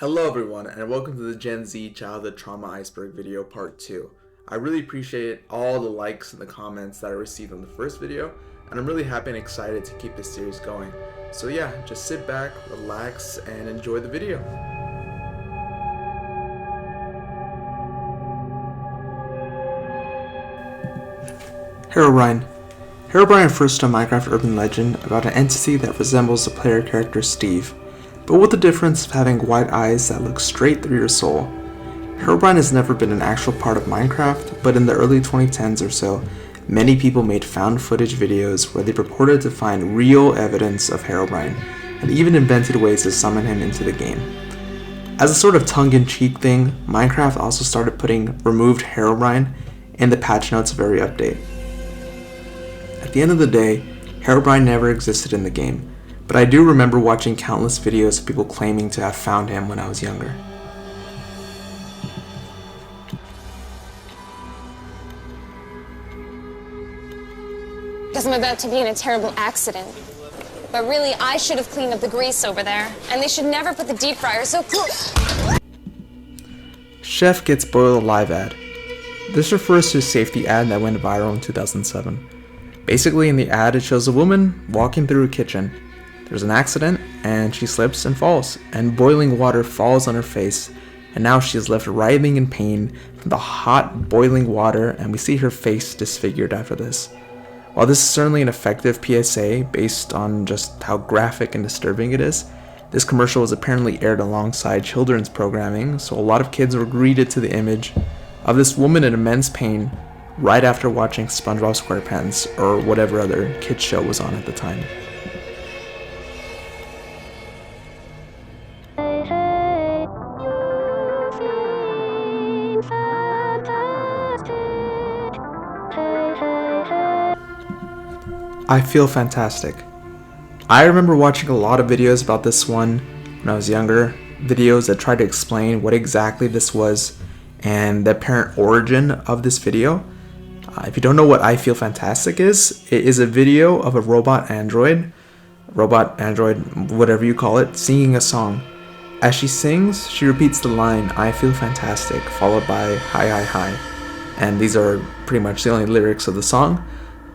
Hello everyone, and welcome to the Gen Z Childhood Trauma Iceberg video part 2. I really appreciate all the likes and the comments that I received on the first video, and I'm really happy and excited to keep this series going. So yeah, just sit back, relax, and enjoy the video. Herobrine. Herobrine refers to a Minecraft urban legend about an entity that resembles the player character Steve, but with the difference of having white eyes that look straight through your soul. Herobrine has never been an actual part of Minecraft, but in the early 2010s or so, many people made found footage videos where they purported to find real evidence of Herobrine, and even invented ways to summon him into the game. As a sort of tongue-in-cheek thing, Minecraft also started putting removed Herobrine in the patch notes of every update. At the end of the day, Herobrine never existed in the game, but I do remember watching countless videos of people claiming to have found him when I was younger. Because I'm about to be in a terrible accident. But really, I should have cleaned up the grease over there, and they should never put the deep fryer so close. Chef gets boiled alive ad. This refers to a safety ad that went viral in 2007. Basically, in the ad, it shows a woman walking through a kitchen. There's an accident, and she slips and falls, and boiling water falls on her face, and now she is left writhing in pain from the hot, boiling water, and we see her face disfigured after this. While this is certainly an effective PSA based on just how graphic and disturbing it is, this commercial was apparently aired alongside children's programming, so a lot of kids were greeted to the image of this woman in immense pain right after watching SpongeBob SquarePants or whatever other kids show was on at the time. I feel fantastic. I remember watching a lot of videos about this one when I was younger, videos that tried to explain what exactly this was and the apparent origin of this video. If you don't know what I Feel Fantastic is, it is a video of a robot android, whatever you call it, singing a song. As she sings, she repeats the line, "I feel fantastic," followed by "hi hi hi," and these are pretty much the only lyrics of the song.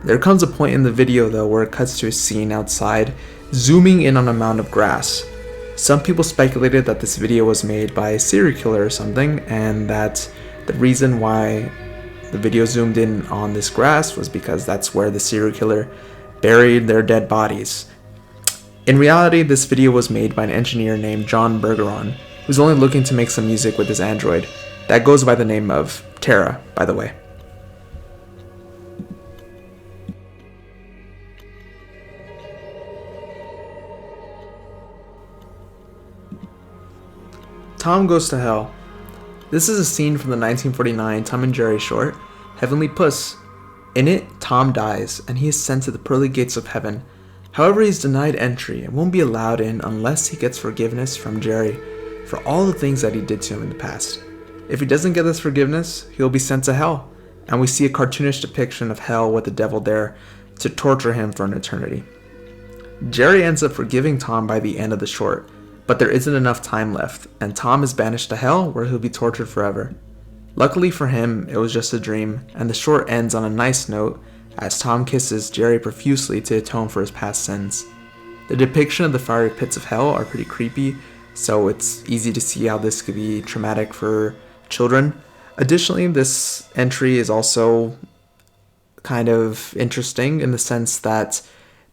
There comes a point in the video though where it cuts to a scene outside, zooming in on a mound of grass. Some people speculated that this video was made by a serial killer or something, and that the reason why the video zoomed in on this grass was because that's where the serial killer buried their dead bodies. In reality, this video was made by an engineer named John Bergeron, who's only looking to make some music with his android. That goes by the name of Terra, by the way. Tom Goes to Hell. This is a scene from the 1949 Tom and Jerry short, Heavenly Puss. In it, Tom dies, and he is sent to the pearly gates of heaven. However, he's denied entry and won't be allowed in unless he gets forgiveness from Jerry for all the things that he did to him in the past. If he doesn't get this forgiveness, he'll be sent to hell, and we see a cartoonish depiction of hell with the devil there to torture him for an eternity. Jerry ends up forgiving Tom by the end of the short, but there isn't enough time left, and Tom is banished to hell where he'll be tortured forever. Luckily for him, it was just a dream, and the short ends on a nice note as Tom kisses Jerry profusely to atone for his past sins. The depiction of the fiery pits of hell are pretty creepy, so it's easy to see how this could be traumatic for children. Additionally, this entry is also kind of interesting in the sense that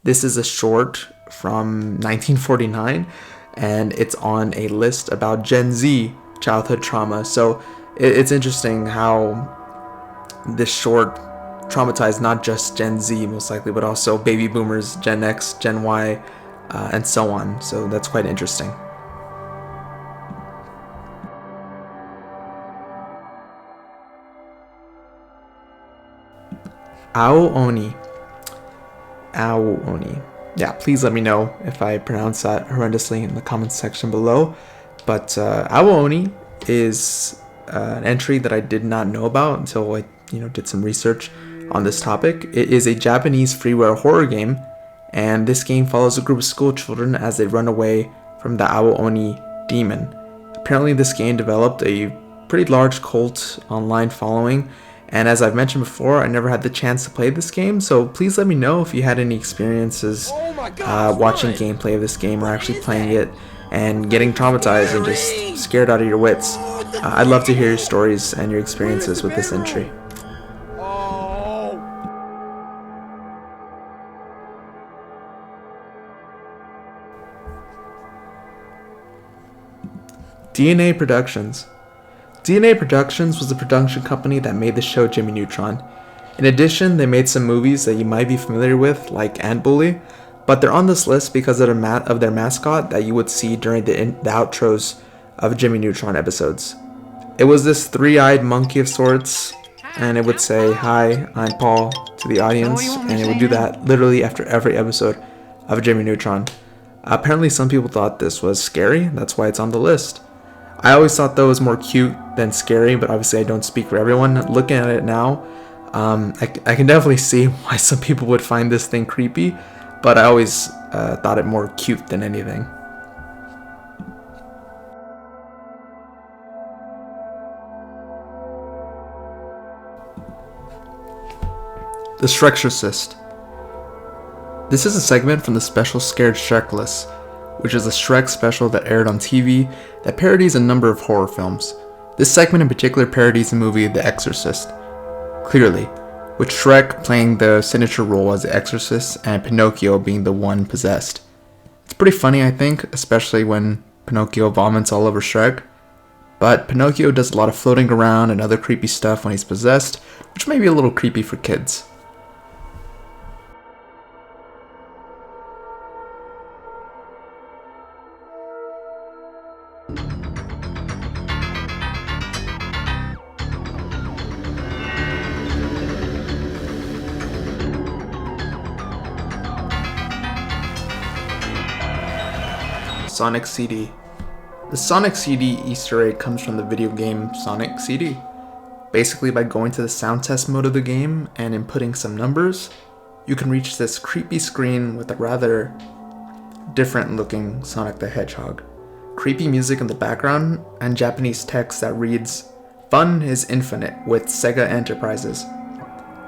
this is a short from 1949, and it's on a list about Gen Z childhood trauma. So it's interesting how this short traumatized not just Gen Z most likely, but also baby boomers, Gen X, Gen Y, and so on. So that's quite interesting. Awoni. Yeah, please let me know if I pronounce that horrendously in the comments section below. But Awoni is an entry that I did not know about until I did some research on this topic. It is a Japanese freeware horror game, and this game follows a group of school children as they run away from the Awoni demon. Apparently this game developed a pretty large cult online following, and as I've mentioned before, I never had the chance to play this game, so please let me know if you had any experiences watching gameplay of this game or actually playing it and getting traumatized and just scared out of your wits. I'd love to hear your stories and your experiences with this entry. DNA Productions. DNA Productions was the production company that made the show Jimmy Neutron. In addition, they made some movies that you might be familiar with, like Ant Bully, but they're on this list because of their mascot that you would see during the outros of Jimmy Neutron episodes. It was this three-eyed monkey of sorts, and it would say, "Hi, I'm Paul," to the audience, and it would do that literally after every episode of Jimmy Neutron. Apparently some people thought this was scary, that's why it's on the list. I always thought that was more cute than scary, but obviously I don't speak for everyone. Looking at it now, I can definitely see why some people would find this thing creepy, but I always thought it more cute than anything. The Shrekless. This is a segment from the special Scared Shrekless, which is a Shrek special that aired on TV that parodies a number of horror films. This segment in particular parodies the movie The Exorcist, clearly, with Shrek playing the signature role as the Exorcist and Pinocchio being the one possessed. It's pretty funny, I think, especially when Pinocchio vomits all over Shrek, but Pinocchio does a lot of floating around and other creepy stuff when he's possessed, which may be a little creepy for kids. Sonic CD. The Sonic CD Easter egg comes from the video game Sonic CD. Basically, by going to the sound test mode of the game and inputting some numbers, you can reach this creepy screen with a rather different looking Sonic the Hedgehog. Creepy music in the background and Japanese text that reads, "Fun is infinite with Sega Enterprises."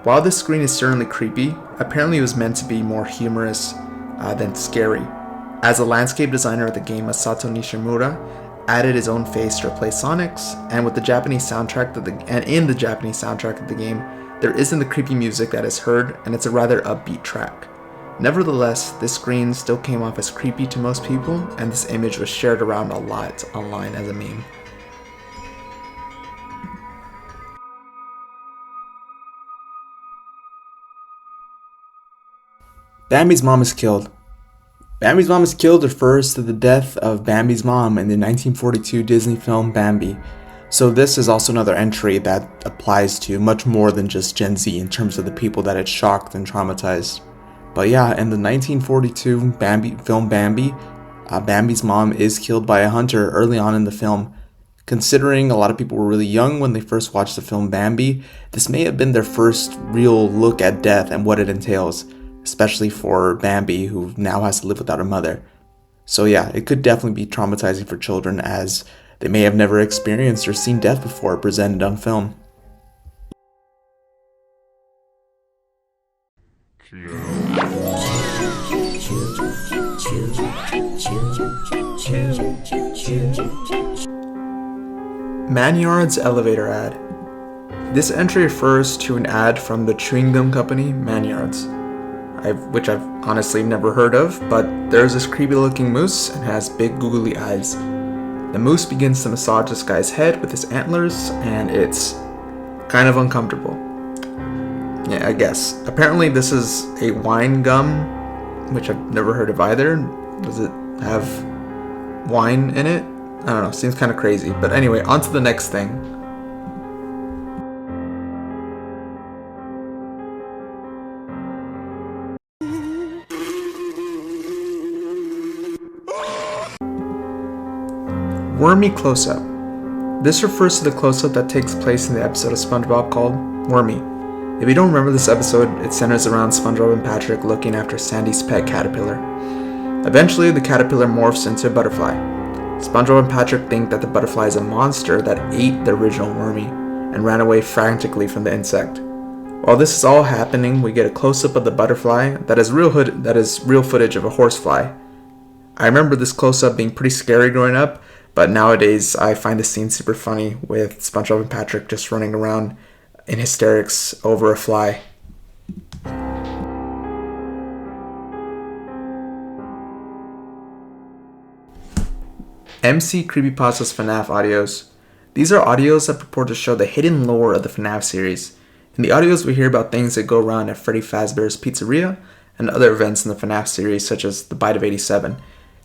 While this screen is certainly creepy, apparently it was meant to be more humorous than scary, as the landscape designer of the game, Masato Nishimura, added his own face to replace Sonic's, and with the Japanese soundtrack in the Japanese soundtrack of the game, there isn't the creepy music that is heard, and it's a rather upbeat track. Nevertheless, this screen still came off as creepy to most people, and this image was shared around a lot online as a meme. Bambi's mom is killed. Bambi's mom is killed refers to the death of Bambi's mom in the 1942 Disney film Bambi. So this is also another entry that applies to much more than just Gen Z in terms of the people that it shocked and traumatized. But yeah, in the 1942 film Bambi, Bambi's mom is killed by a hunter early on in the film. Considering a lot of people were really young when they first watched the film Bambi, this may have been their first real look at death and what it entails, especially for Bambi, who now has to live without her mother. So yeah, it could definitely be traumatizing for children, as they may have never experienced or seen death before presented on film. Manyards elevator ad. This entry refers to an ad from the chewing gum company Manyards, which I've honestly never heard of, but there's this creepy looking moose and has big googly eyes. The moose begins to massage this guy's head with his antlers, and it's kind of uncomfortable. Yeah, I guess. Apparently this is a wine gum, which I've never heard of either. Does it have wine in it? I don't know, seems kind of crazy. But anyway, on to the next thing. Wormy close-up. This refers to the close-up that takes place in the episode of SpongeBob called Wormy. If you don't remember this episode, it centers around SpongeBob and Patrick looking after Sandy's pet caterpillar. Eventually, the caterpillar morphs into a butterfly. SpongeBob and Patrick think that the butterfly is a monster that ate the original Wormy and ran away frantically from the insect. While this is all happening, we get a close-up of the butterfly that is real footage of a horsefly. I remember this close-up being pretty scary growing up, but nowadays I find the scene super funny with SpongeBob and Patrick just running around in hysterics over a fly. MC Creepypasta's FNAF audios. These are audios that purport to show the hidden lore of the FNAF series. In the audios, we hear about things that go around at Freddy Fazbear's Pizzeria and other events in the FNAF series, such as the Bite of 87.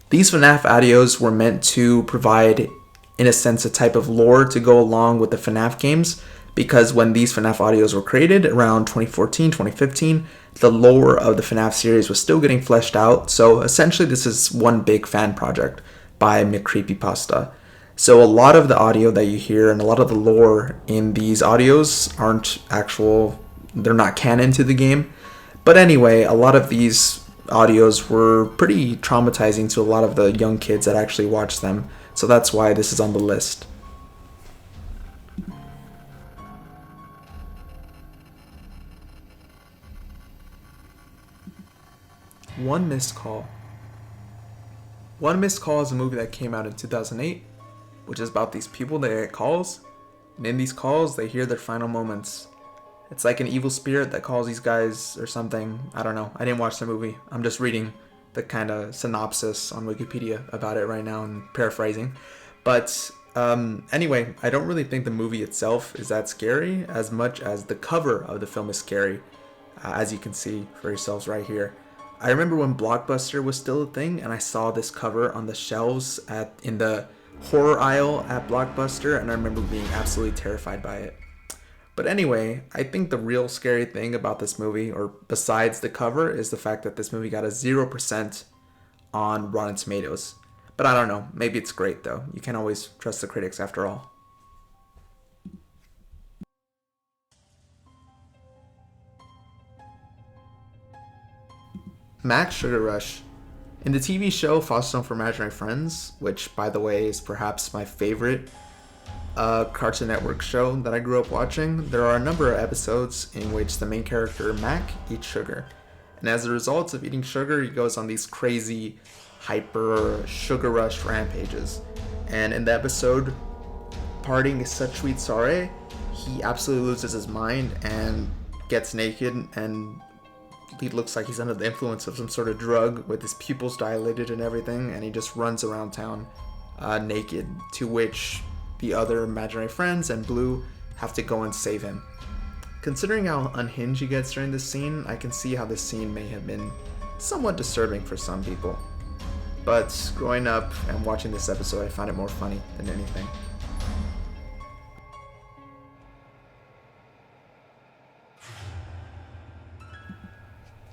These FNAF audios were meant to provide, in a sense, a type of lore to go along with the FNAF games, because when these FNAF audios were created around 2014, 2015, the lore of the FNAF series was still getting fleshed out. So essentially, this is one big fan project by Creepypasta. So a lot of the audio that you hear and a lot of the lore in these audios aren't actual, they're not canon to the game. But anyway, a lot of these audios were pretty traumatizing to a lot of the young kids that actually watched them. So that's why this is on the list. One Missed Call. One Missed Call is a movie that came out in 2008, which is about these people that get calls, and in these calls, they hear their final moments. It's like an evil spirit that calls these guys or something. I don't know. I didn't watch the movie. I'm just reading the kind of synopsis on Wikipedia about it right now and paraphrasing. But anyway, I don't really think the movie itself is that scary as much as the cover of the film is scary, as you can see for yourselves right here. I remember when Blockbuster was still a thing, and I saw this cover on the shelves in the horror aisle at Blockbuster, and I remember being absolutely terrified by it. But anyway, I think the real scary thing about this movie, or besides the cover, is the fact that this movie got a 0% on Rotten Tomatoes. But I don't know, maybe it's great though. You can't always trust the critics after all. Max Sugar Rush. In the TV show Foster Home for Imaginary Friends, which by the way is perhaps my favorite Cartoon Network show that I grew up watching, there are a number of episodes in which the main character Mac eats sugar. And as a result of eating sugar, he goes on these crazy hyper sugar rush rampages. And in the episode Partying is Such Sweet Sorry, he absolutely loses his mind and gets naked, and he looks like he's under the influence of some sort of drug with his pupils dilated and everything, and he just runs around town naked, to which the other imaginary friends and Blue have to go and save him. Considering how unhinged he gets during this scene, I can see how this scene may have been somewhat disturbing for some people. But growing up and watching this episode, I found it more funny than anything.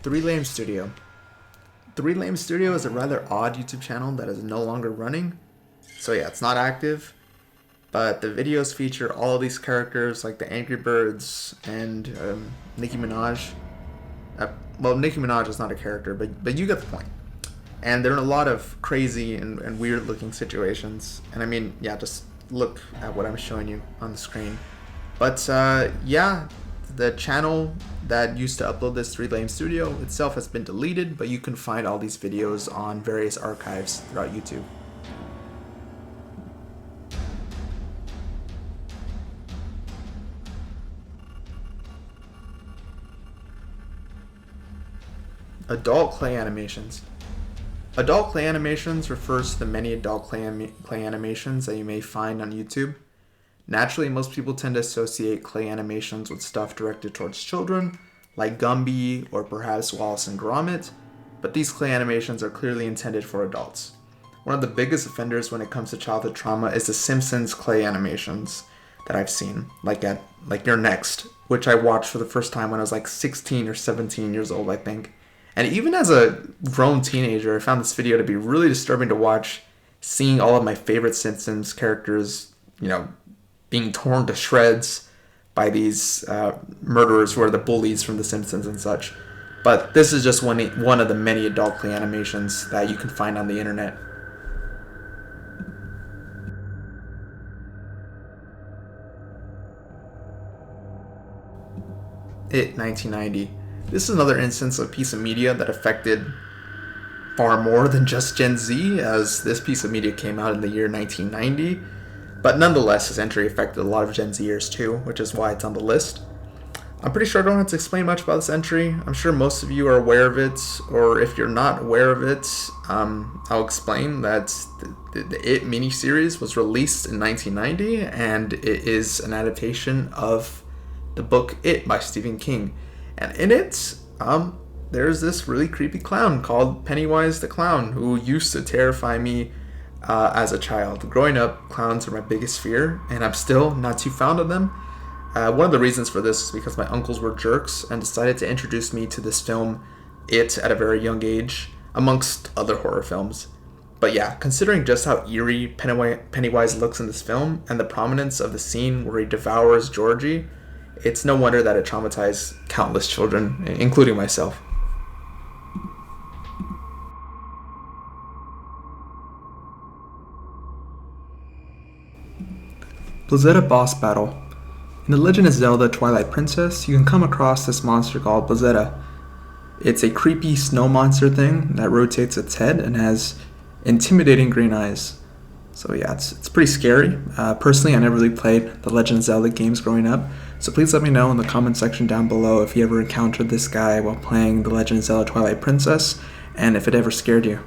Three Lame Studio. Three Lame Studio is a rather odd YouTube channel that is no longer running. So yeah, it's not active, but the videos feature all of these characters like the Angry Birds and Nicki Minaj. Well, Nicki Minaj is not a character, but you get the point. And they're in a lot of crazy and weird looking situations. And I mean, yeah, just look at what I'm showing you on the screen. But yeah, the channel that used to upload this 3 Lame Studio itself has been deleted, but you can find all these videos on various archives throughout YouTube. Adult clay animations. Adult clay animations refers to the many adult clay animations that you may find on YouTube. Naturally, most people tend to associate clay animations with stuff directed towards children, like Gumby or perhaps Wallace and Gromit, but these clay animations are clearly intended for adults. One of the biggest offenders when it comes to childhood trauma is the Simpsons clay animations that I've seen, like You're Next, which I watched for the first time when I was like 16 or 17 years old, I think. And even as a grown teenager, I found this video to be really disturbing to watch, seeing all of my favorite Simpsons characters, being torn to shreds by these murderers who are the bullies from The Simpsons and such. But this is just one of the many adult clay animations that you can find on the internet. It 1990. This is another instance of a piece of media that affected far more than just Gen Z, as this piece of media came out in the year 1990. But nonetheless, his entry affected a lot of Gen Zers too, which is why it's on the list. I'm pretty sure I don't have to explain much about this entry. I'm sure most of you are aware of it, or if you're not aware of it, I'll explain that the It miniseries was released in 1990, and it is an adaptation of the book It by Stephen King. And in it, there's this really creepy clown called Pennywise the Clown, who used to terrify me as a child. Growing up, clowns are my biggest fear, and I'm still not too fond of them. One of the reasons for this is because my uncles were jerks and decided to introduce me to this film, It, at a very young age, amongst other horror films. But yeah, considering just how eerie Pennywise looks in this film, and the prominence of the scene where he devours Georgie, it's no wonder that it traumatized countless children, including myself. Blizzetta Boss Battle. In The Legend of Zelda Twilight Princess, you can come across this monster called Blizzetta. It's a creepy snow monster thing that rotates its head and has intimidating green eyes. So yeah, it's pretty scary. Personally, I never really played the Legend of Zelda games growing up, so please let me know in the comment section down below if you ever encountered this guy while playing the Legend of Zelda Twilight Princess, and if it ever scared you.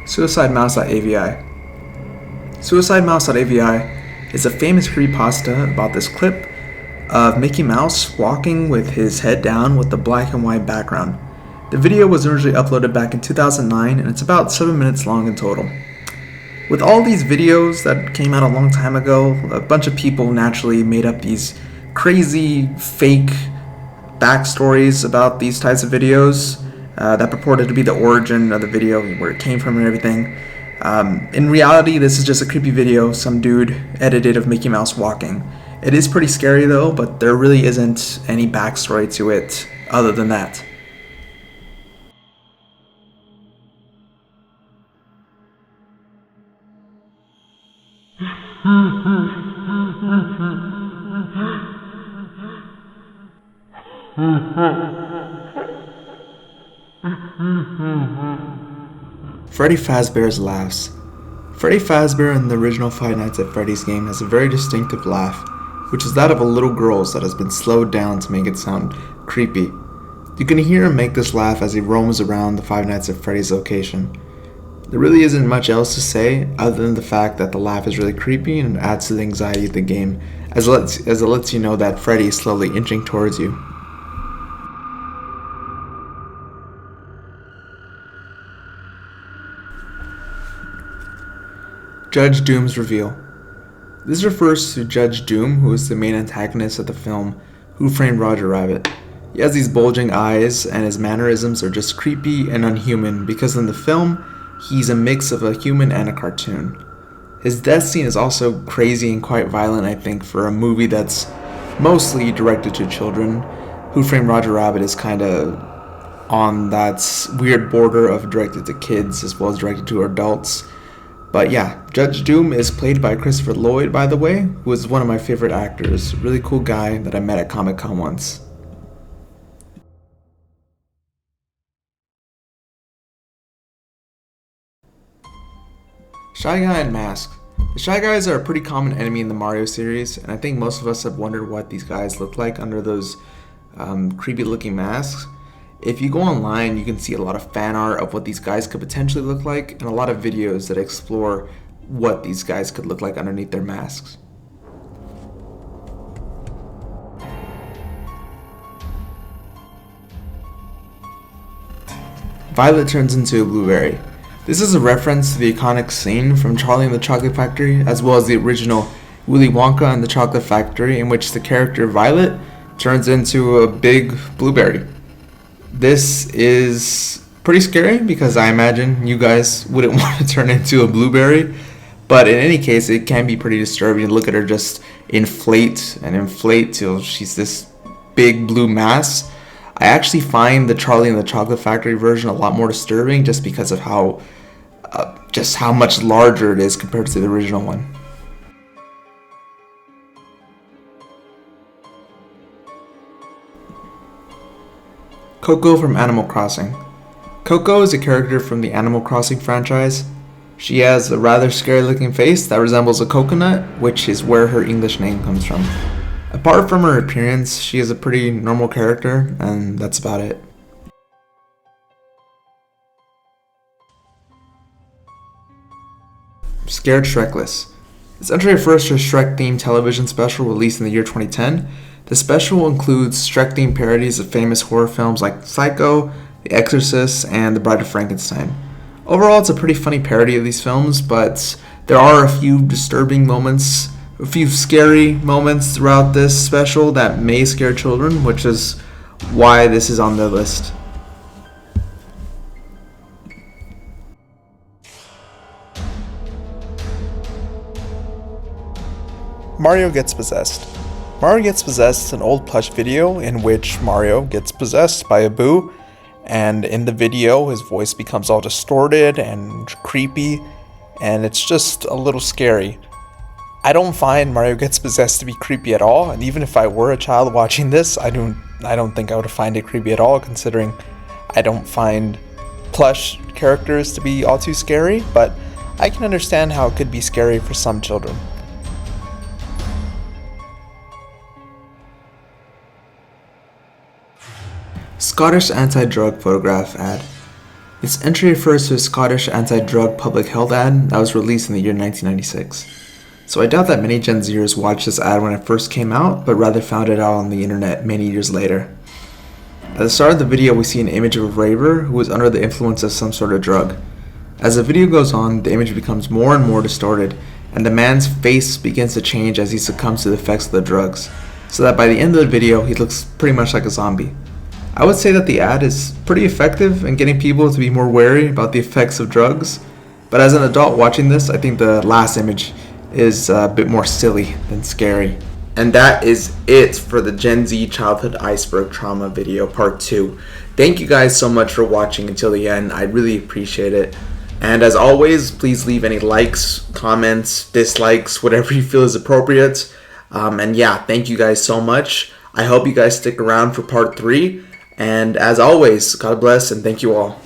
Suicidemouse.avi. Suicidemouse.avi is a famous creepypasta about this clip of Mickey Mouse walking with his head down with the black and white background. The video was originally uploaded back in 2009, and it's about 7 minutes long in total. With all these videos that came out a long time ago, a bunch of people naturally made up these crazy fake backstories about these types of videos that purported to be the origin of the video, where it came from and everything. In reality, this is just a creepy video some dude edited of Mickey Mouse walking. It is pretty scary though, but there really isn't any backstory to it other than that. Freddy Fazbear's laughs. Freddy Fazbear in the original Five Nights at Freddy's game has a very distinctive laugh, which is that of a little girl's that has been slowed down to make it sound creepy. You can hear him make this laugh as he roams around the Five Nights at Freddy's location. There really isn't much else to say other than the fact that the laugh is really creepy and adds to the anxiety of the game, as it lets you know that Freddy is slowly inching towards you. Judge Doom's reveal. This refers to Judge Doom, who is the main antagonist of the film Who Framed Roger Rabbit. He has these bulging eyes, and his mannerisms are just creepy and unhuman because in the film, he's a mix of a human and a cartoon. His death scene is also crazy and quite violent, I think, for a movie that's mostly directed to children. Who Framed Roger Rabbit is kind of on that weird border of directed to kids as well as directed to adults. But yeah, Judge Doom is played by Christopher Lloyd, by the way, who is one of my favorite actors. Really cool guy that I met at Comic-Con once. Shy Guy and Mask. The Shy Guys are a pretty common enemy in the Mario series, and I think most of us have wondered what these guys look like under those creepy looking masks. If you go online, you can see a lot of fan art of what these guys could potentially look like, and a lot of videos that explore what these guys could look like underneath their masks. Violet turns into a blueberry. This is a reference to the iconic scene from Charlie and the Chocolate Factory, as well as the original Willy Wonka and the Chocolate Factory, in which the character Violet turns into a big blueberry. This is pretty scary because I imagine you guys wouldn't want to turn into a blueberry, but in any case, it can be pretty disturbing to look at her just inflate and inflate till she's this big blue mass. I actually find the Charlie and the Chocolate Factory version a lot more disturbing just because of how much larger it is compared to the original one. Coco from Animal Crossing. Coco is a character from the Animal Crossing franchise. She has a rather scary looking face that resembles a coconut, which is where her English name comes from. Apart from her appearance, she is a pretty normal character, and that's about it. Scared Shrekless. This entry refers to a Shrek-themed television special released in the year 2010. The special includes Shrek-themed parodies of famous horror films like Psycho, The Exorcist, and The Bride of Frankenstein. Overall, it's a pretty funny parody of these films, but there are a few disturbing moments, a few scary moments throughout this special that may scare children, which is why this is on the list. Mario Gets Possessed. Mario Gets Possessed is an old plush video in which Mario gets possessed by a boo, and in the video his voice becomes all distorted and creepy, and it's just a little scary. I don't find Mario Gets Possessed to be creepy at all, and even if I were a child watching this, I don't think I would find it creepy at all, considering I don't find plush characters to be all too scary, but I can understand how it could be scary for some children. Scottish anti-drug photograph ad. This entry refers to a Scottish anti-drug public health ad that was released in the year 1996. So I doubt that many Gen Zers watched this ad when it first came out, but rather found it out on the internet many years later. At the start of the video, we see an image of a raver who is under the influence of some sort of drug. As the video goes on, the image becomes more and more distorted, and the man's face begins to change as he succumbs to the effects of the drugs, so that by the end of the video, he looks pretty much like a zombie. I would say that the ad is pretty effective in getting people to be more wary about the effects of drugs, but as an adult watching this, I think the last image is a bit more silly than scary. And that is it for the Gen Z Childhood Iceberg Trauma video part 2. Thank you guys so much for watching until the end. I really appreciate it. And as always, please leave any likes, comments, dislikes, whatever you feel is appropriate. And yeah, thank you guys so much. I hope you guys stick around for part 3. And as always, God bless and thank you all.